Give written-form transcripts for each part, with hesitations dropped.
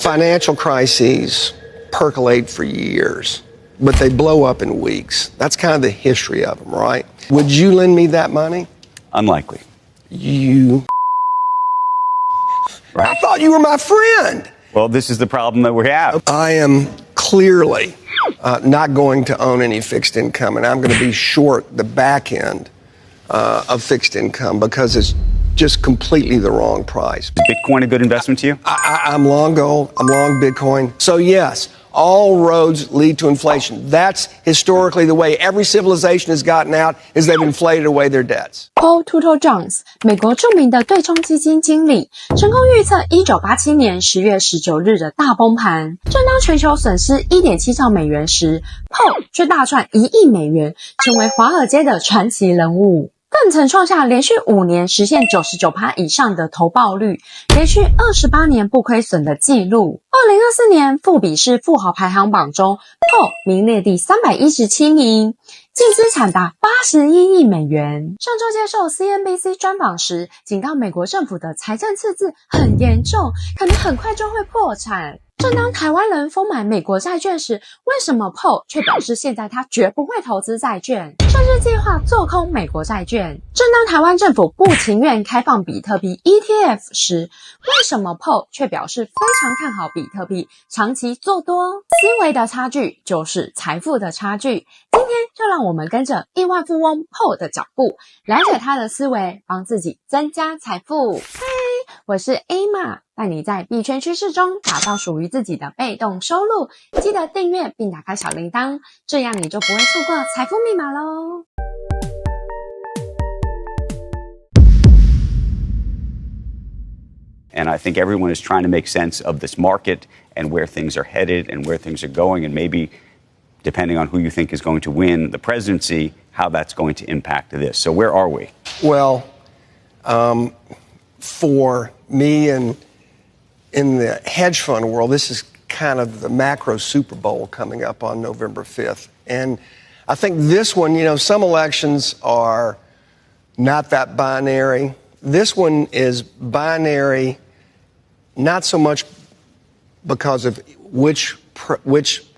Financial crises percolate for years, but they blow up in weeks. That's kind of the history of them, right? Would you lend me that money? Unlikely. You. Right. I thought you were my friend. Well, this is the problem that we have. I am clearly not going to own any fixed income, and I'm going to be short the back end of fixed income because it's just completely the wrong price. Is Bitcoin a good investment to you? I'm long gold. I'm long Bitcoin. So yes, all roads lead to inflation. That's historically the way every civilization has gotten out, is they've inflated away their debts. Paul Tudor Jones 美国著名的对冲基金经理，成功预测1987年10月19日的大崩盘。正当全球损失 1.7 兆美元时， Paul 却大赚1亿美元，成为华尔街的传奇人物。更曾创下连续5年实现 99% 以上的投报率，连续28年不亏损的纪录。2024年富比士富豪排行榜中 Paul 名列第317名，净资产达81亿美元。上周接受 CNBC 专访时，警告美国政府的财政赤字很严重，可能很快就会破产。正当台湾人疯买美国债券时，为什么 Paul 却表示现在他绝不会投资债券，甚至计划做空美国债券？正当台湾政府不情愿开放比特币 ETF 时，为什么 Paul 却表示非常看好比特币，长期做多？思维的差距就是财富的差距。今天就让我们跟着亿万富翁 Paul 的脚步，了解他的思维，帮自己增加财富。嗨，我是 Emma， 带你在币圈趋势中打造属于自己的被动收入。记得订阅并打开小铃铛，这样你就不会错过财富密码咯。And I think everyone is trying to make sense of this market and where things are headed and where things are going, and maybe, depending on who you think is going to win the presidency, how that's going to impact this. So where are we? Well, for me and in the hedge fund world, this is kind of the macro Super Bowl coming up on November 5th. And I think this one, some elections are not that binary. This one is binary, not so much because of which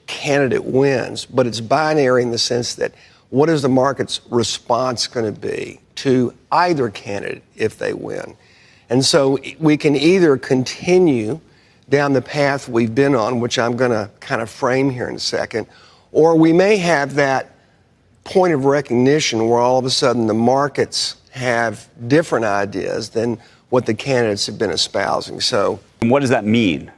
candidate wins, but it's binary in the sense that what is the market's response going to be to either candidate if they win? And so we can either continue down the path we've been on, which I'm going to kind of frame here in a second, or we may have that point of recognition where all of a sudden the markets have different ideas than what the candidates have been espousing. So, and what does that mean?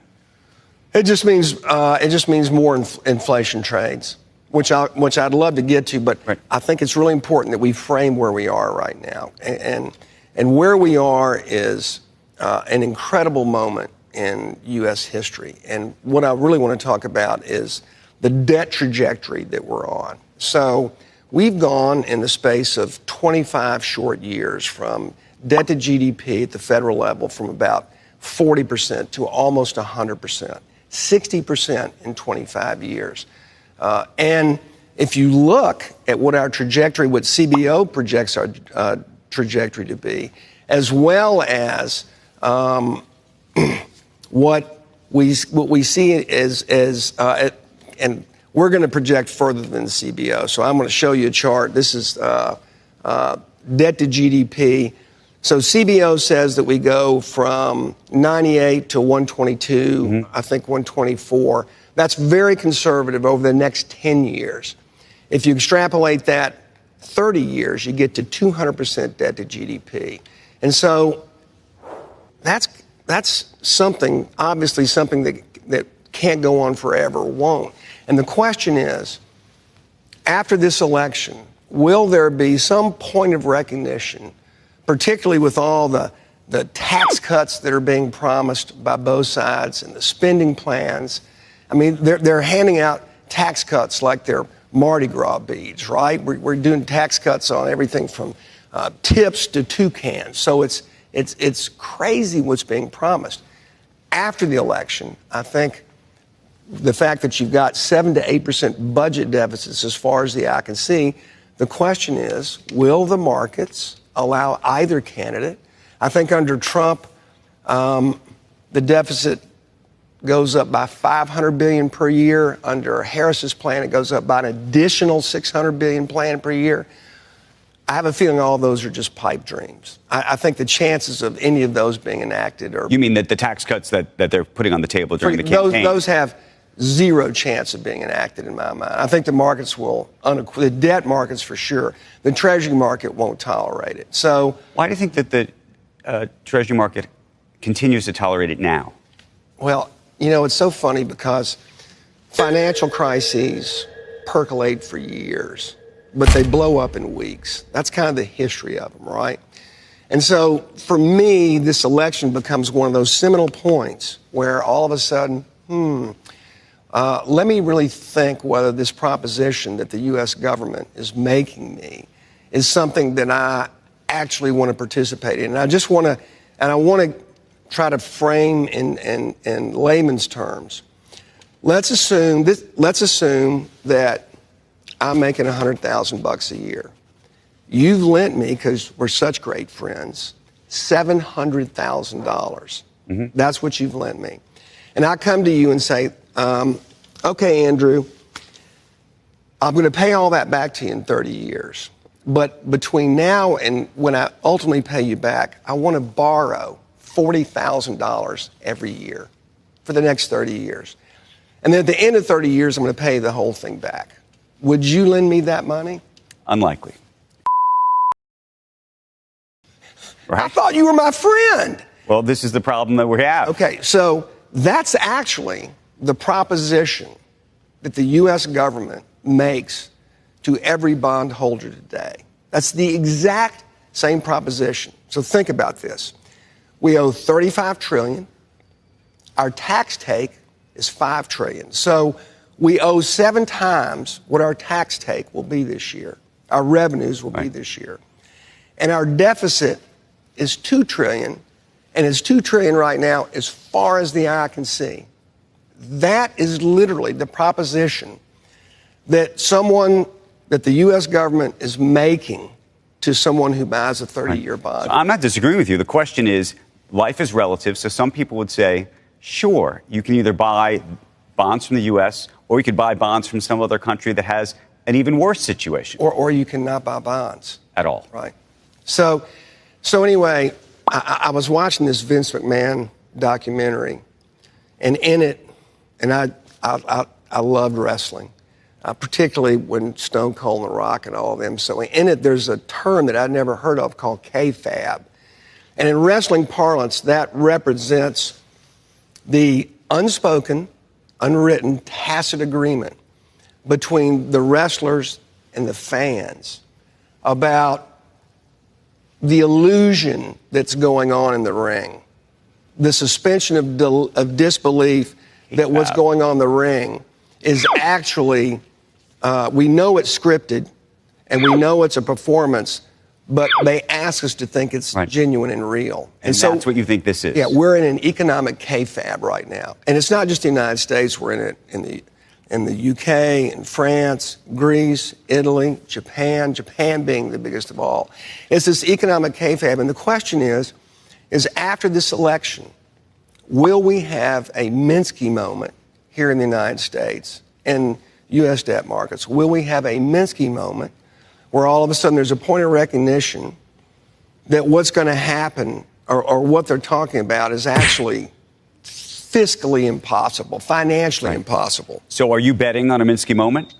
It just means more inflation trades, which I'd love to get to, but right. I think it's really important that we frame where we are right now, and where we are is an incredible moment in U.S. history. And what I really want to talk about is the debt trajectory that we're on. So we've gone in the space of 25 short years from debt to GDP at the federal level from about 40% to almost 100%, 60% in 25 years. And if you look at what our trajectory, what CBO projects our trajectory to be, as well as what we see as and we're going to project further than CBO. So I'm going to show you a chart. This is debt to GDP. So CBO says that we go from 98 to 122, I think 124. That's very conservative over the next 10 years. If you extrapolate that 30 years, you get to 200% debt to GDP. And so that's something, obviously something that can't go on forever, won't. And the question is, after this election, will there be some point of recognition, particularly with all the tax cuts that are being promised by both sides and the spending plans? I mean, they're handing out tax cuts like they're Mardi Gras beads, right? We're doing tax cuts on everything from tips to toucans. So it's crazy what's being promised. After the election, I think the fact that you've got 7 to 8% budget deficits as far as the eye can see, the question is, will the markets allow either candidate? I think under Trump, the deficit goes up by 500 billion per year. Under Harris's plan, it goes up by an additional 600 billion plan per year. I have a feeling all those are just pipe dreams. I think the chances of any of those being enacted are... You mean that the tax cuts that they're putting on the table during the campaign? Those have zero chance of being enacted in my mind. I think the markets will, the debt markets for sure. The Treasury market won't tolerate it. So... Why do you think that the Treasury market continues to tolerate it now? Well, you know, it's so funny because financial crises percolate for years, but they blow up in weeks. That's kind of the history of them, right? And so for me, this election becomes one of those seminal points where all of a sudden, let me really think whether this proposition that the U.S. government is making me is something that I actually want to participate in. And I want to try to frame in layman's terms. Let's assume that I'm making $100,000 a year. You've lent me, because we're such great friends, $700,000. Mm-hmm. That's what you've lent me. And I come to you and say, okay, Andrew, I'm going to pay all that back to you in 30 years. But between now and when I ultimately pay you back, I want to borrow $40,000 every year for the next 30 years. And then at the end of 30 years, I'm going to pay the whole thing back. Would you lend me that money? Unlikely. Right? I thought you were my friend. Well, this is the problem that we have. Okay, so that's actually the proposition that the U.S. government makes to every bondholder today. That's the exact same proposition. So think about this. We owe $35 trillion. Our tax take is $5 trillion. So we owe 7 times what our tax take will be this year. Our revenues will be this year. And our deficit is $2 trillion, and it's $2 trillion right now as far as the eye can see. That is literally the proposition that the U.S. government is making to someone who buys a 30-year bond. So I'm not disagreeing with you. The question is, life is relative. So some people would say, sure, you can either buy bonds from the U.S. or you could buy bonds from some other country that has an even worse situation. Or you cannot buy bonds. At all. Right. So anyway, I was watching this Vince McMahon documentary, and in it, and I loved wrestling, particularly when Stone Cold and The Rock and all of them. So in it, there's a term that I'd never heard of called kayfabe. And in wrestling parlance, that represents the unspoken, unwritten, tacit agreement between the wrestlers and the fans about the illusion that's going on in the ring, the suspension of disbelief that what's going on in the ring is actually, we know it's scripted and we know it's a performance, but they ask us to think it's genuine and real. And so that's what you think this is? Yeah, we're in an economic kayfabe right now. And it's not just the United States, we're in it in the UK, in France, Greece, Italy, Japan being the biggest of all. It's this economic kayfabe, and the question is after this election, will we have a Minsky moment here in the United States in U.S. debt markets? Will we have a Minsky moment where all of a sudden there's a point of recognition that what's going to happen or what they're talking about is actually fiscally impossible, financially impossible? So are you betting on a Minsky moment?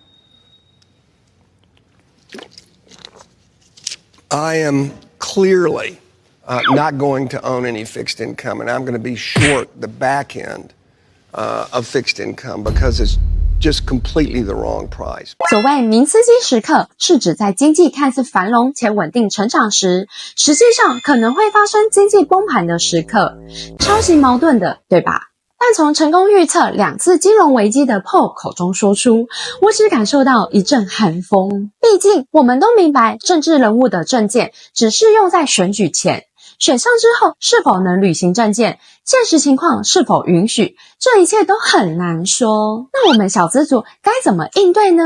I am clearly not going to own any fixed income, and I'm going to be short the back end of fixed income because it's just completely the wrong price. 所谓明斯基时刻，是指在经济看似繁荣且稳定成长时，实际上可能会发生经济崩盘的时刻，超级矛盾的，对吧？但从成功预测2次金融危机的 Paul 口中说出，我只感受到一阵寒风。毕竟我们都明白，政治人物的政见只适用在选举前，选上之后是否能履行政见，现实情况是否允许，这一切都很难说。那我们小资族该怎么应对呢？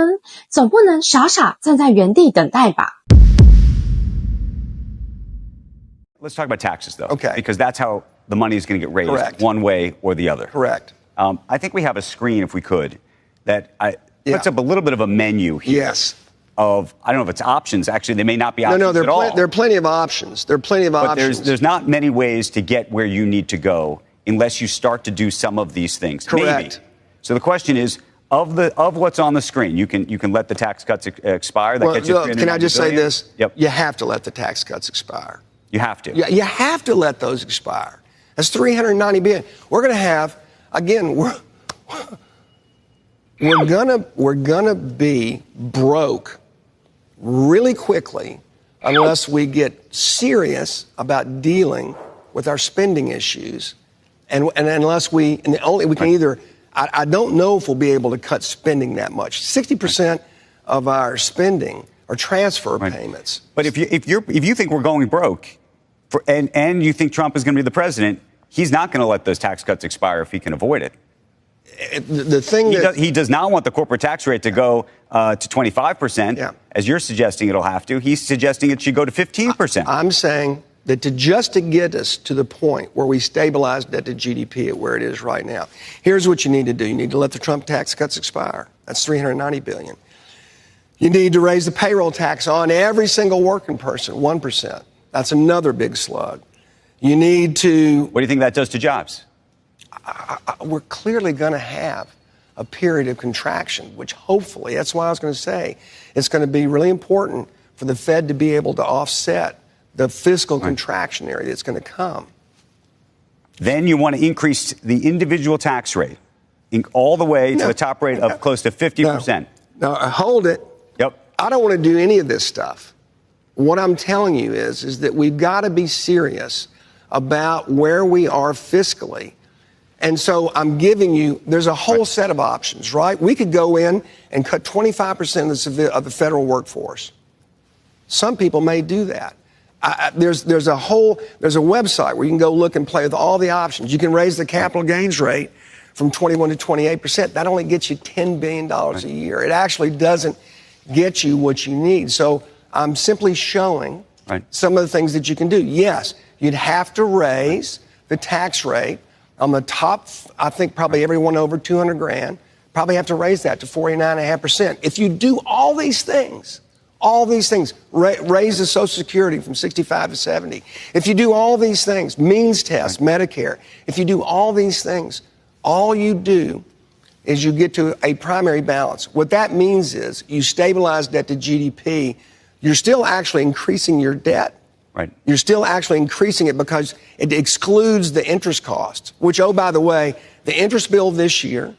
总不能傻傻站在原地等待吧。Let's talk about taxes, though. Okay. Because that's how the money is going to get raised. Correct. One way or the other. Correct. I think we have a screen, if we could, that puts up a little bit of a menu here. Yes. Of, I don't know if it's options. Actually, they may not be options at all. There are plenty of options. There are plenty of options. But there's not many ways to get where you need to go unless you start to do some of these things. Correct. Maybe. So the question is, of what's on the screen, you can let the tax cuts expire. That gets you can I just say this? Yep. You have to let the tax cuts expire. You have to. You have to let those expire. That's $390 billion. We're going to have, again, we're gonna be broke really quickly unless we get serious about dealing with our spending issues, and unless we can either. I don't know if we'll be able to cut spending that much. 60% of our spending are transfer payments. But if you think we're going broke, and you think Trump is going to be the president, he's not going to let those tax cuts expire if he can avoid it. The thing he does not want the corporate tax rate to go to 25%, as you're suggesting it'll have to. He's suggesting it should go to 15%. I'm saying that just to get us to the point where we stabilize debt to GDP at where it is right now, here's what you need to do. You need to let the Trump tax cuts expire. That's $390 billion. You need to raise the payroll tax on every single working person, 1%. That's another big slug. You need to... What do you think that does to jobs? We're clearly going to have a period of contraction, which hopefully, that's why I was going to say, it's going to be really important for the Fed to be able to offset the fiscal contraction area that's going to come. Then you want to increase the individual tax rate all the way to the top rate of close to 50%. No, hold it. Yep. I don't want to do any of this stuff. What I'm telling you is that we've got to be serious about where we are fiscally. And so I'm giving you, there's a whole set of options, right? We could go in and cut 25% of the federal workforce. Some people may do that. There's a website where you can go look and play with all the options. You can raise the capital gains rate from 21 to 28%. That only gets you $10 billion a year. It actually doesn't get you what you need. So I'm simply showing some of the things that you can do. Yes, you'd have to raise the tax rate on the top, I think probably everyone over 200 grand, probably have to raise that to 49.5%. If you do all these things, raise the Social Security from 65 to 70. If you do all these things, means test, Medicare, if you do all these things, all you do is you get to a primary balance. What that means is you stabilize debt to GDP. You're still actually increasing your debt. Right. You're still actually increasing it because it excludes the interest costs, which, oh, by the way, the interest bill this year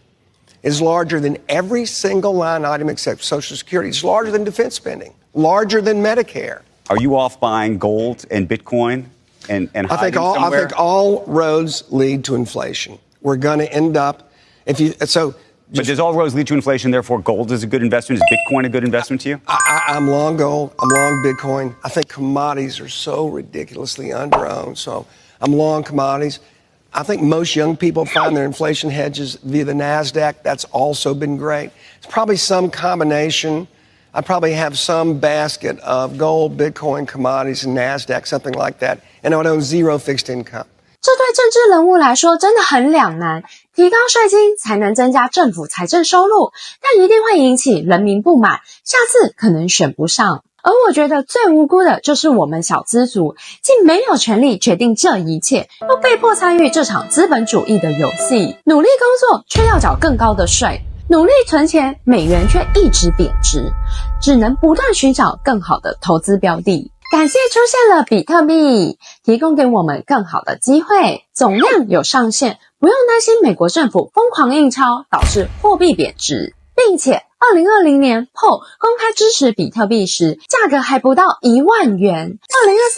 is larger than every single line item except Social Security. It's larger than defense spending, larger than Medicare. Are you off buying gold and Bitcoin and I think all roads lead to inflation. We're going to end up, but does all roads lead to inflation, therefore gold is a good investment? Is Bitcoin a good investment to you? I'm long gold. I'm long Bitcoin. I think commodities are so ridiculously underowned. So I'm long commodities. I think most young people find their inflation hedges via the NASDAQ. That's also been great. It's probably some combination. I probably have some basket of gold, Bitcoin, commodities, and NASDAQ, something like that. And I would own zero fixed income. 这对政治人物来说真的很两难，提高税金才能增加政府财政收入，但一定会引起人民不满，下次可能选不上。而我觉得最无辜的就是我们小资族，既没有权利决定这一切，又被迫参与这场资本主义的游戏。努力工作却要缴更高的税，努力存钱，美元却一直贬值，只能不断寻找更好的投资标的。感谢出现了比特币，提供给我们更好的机会，总量有上限，不用担心美国政府疯狂印钞导致货币贬值，并且2020年 Paul 公开支持比特币时，价格还不到1万元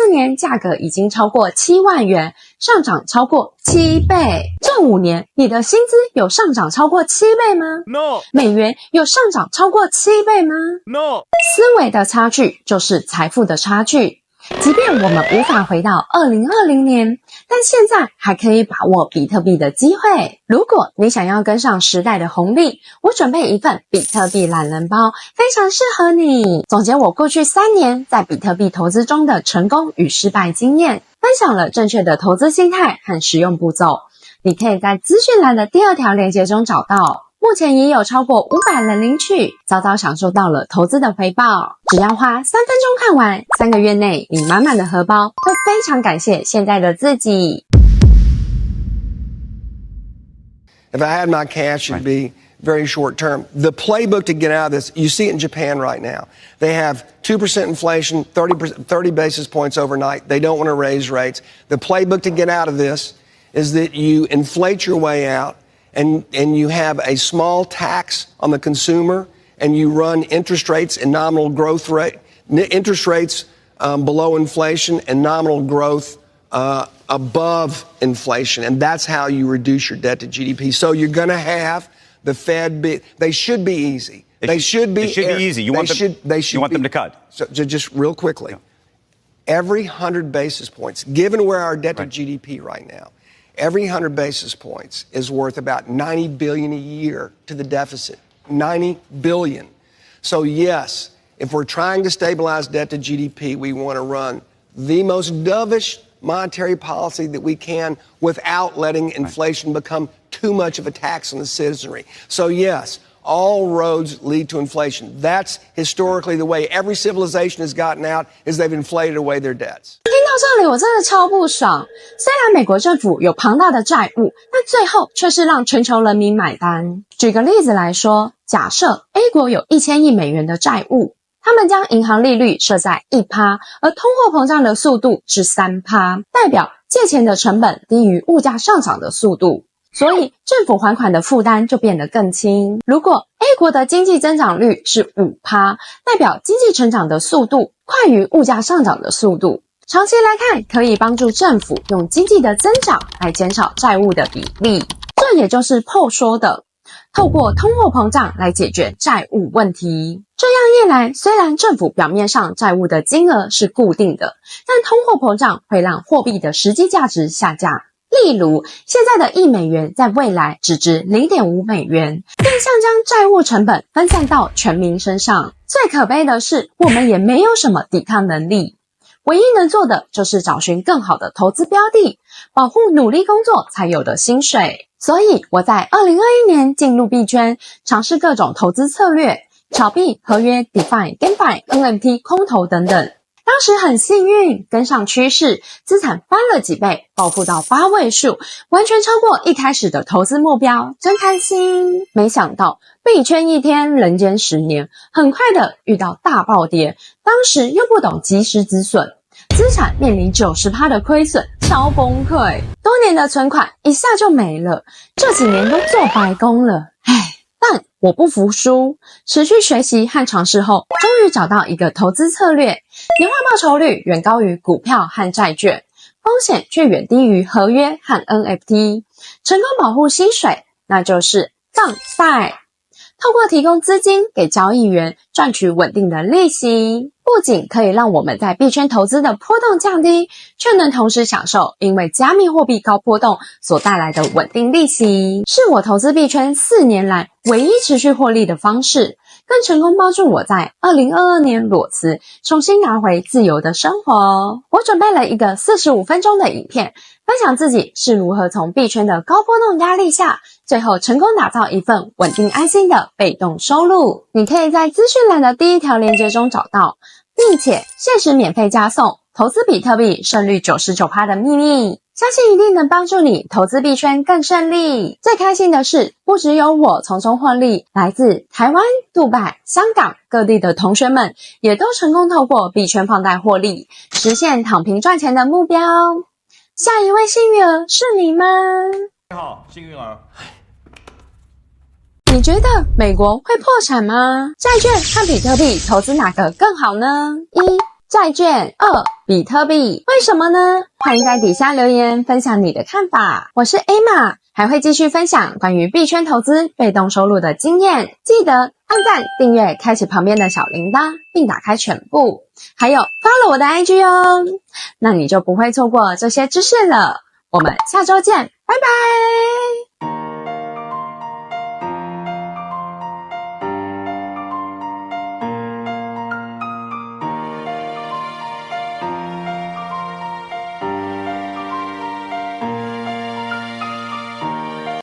，2024年价格已经超过7万元，上涨超过7倍。这5年，你的薪资有上涨超过7倍吗 ？No。美元有上涨超过7倍吗 ？No。思维的差距就是财富的差距。即便我们无法回到2020年，但现在还可以把握比特币的机会。如果你想要跟上时代的红利，我准备一份比特币懒人包，非常适合你。总结我过去3年在比特币投资中的成功与失败经验，分享了正确的投资心态和实用步骤。你可以在资讯栏的第2条链接中找到。目前已有超过500人领取，早早享受到了投资的回报。只要花3分钟看完，3个月内领满满的荷包，会非常感谢现在的自己。If I had my cash, it'd be very short term. The playbook to get out of this, you see it in Japan right now. They have 2% inflation, 30 basis points overnight. They don't want to raise rates. The playbook to get out of this is that you inflate your way out and you have a small tax on the consumer and you run interest rates and nominal growth rate, interest rates below inflation and nominal growth above inflation. And that's how you reduce your debt to GDP. So you're going to have the Fed they should be easy. They should be easy. You want them to cut. So just real quickly. Every 100 basis points, given where our debt to GDP right now, every 100 basis points is worth about $90 billion a year to the deficit. $90 billion. So yes, if we're trying to stabilize debt to GDP, we want to run the most dovish monetary policy that we can without letting inflation become too much of a tax on the citizenry. So yes, all roads lead to inflation. That's historically the way every civilization has gotten out, is they've inflated away their debts. 听到这里我真的超不爽，虽然美国政府有庞大的债务，但最后却是让全球人民买单。举个例子来说，假设 A 国有1000亿美元的债务，他们将银行利率设在 1%， 而通货膨胀的速度是 3%， 代表借钱的成本低于物价上涨的速度，所以政府还款的负担就变得更轻。如果 A 国的经济增长率是 5%， 代表经济成长的速度快于物价上涨的速度。长期来看，可以帮助政府用经济的增长来减少债务的比例。这也就是 Paul 说的，透过通货膨胀来解决债务问题。这样一来，虽然政府表面上债务的金额是固定的，但通货膨胀会让货币的实际价值下降。例如，现在的1美元在未来只值 0.5 美元，更像将债务成本分散到全民身上。最可悲的是，我们也没有什么抵抗能力。唯一能做的就是找寻更好的投资标的，保护努力工作才有的薪水。所以我在2021年进入币圈，尝试各种投资策略，炒币、合约、DeFi、GameFi、NFT、空投等等。当时很幸运，跟上趋势，资产翻了几倍，暴富到8位数，完全超过一开始的投资目标，真开心。没想到币圈一天，人间10年，很快的遇到大暴跌，当时又不懂及时止损，资产面临 90% 的亏损，超崩溃。多年的存款一下就没了，这几年都做白工了，唉。但我不服输，持续学习和尝试后，终于找到一个投资策略，年化报酬率远高于股票和债券，风险却远低于合约和 NFT， 成功保护薪水，那就是放贷。透过提供资金给交易员赚取稳定的利息，不仅可以让我们在币圈投资的波动降低，却能同时享受因为加密货币高波动所带来的稳定利息，是我投资币圈4年来唯一持续获利的方式，更成功帮助我在2022年裸辞，重新拿回自由的生活。我准备了一个45分钟的影片，分享自己是如何从币圈的高波动压力下，最后成功打造一份稳定安心的被动收入。你可以在资讯栏的第1条链接中找到，并且限时免费加送投资比特币胜率 99% 的秘密，相信一定能帮助你投资币圈更顺利。最开心的是，不只有我从中获利，来自台湾、杜拜、香港各地的同学们也都成功透过币圈放贷获利，实现躺平赚钱的目标。下一位幸运儿是你吗？你好，幸运儿。你觉得美国会破产吗？债券和比特币投资哪个更好呢？1. 债券 2. 比特币，为什么呢？欢迎在底下留言分享你的看法。我是 Emma， 还会继续分享关于币圈投资被动收入的经验，记得按赞、订阅、开启旁边的小铃铛，并打开全部，还有 follow 我的 IG 哦，那你就不会错过这些知识了。我们下周见，拜拜。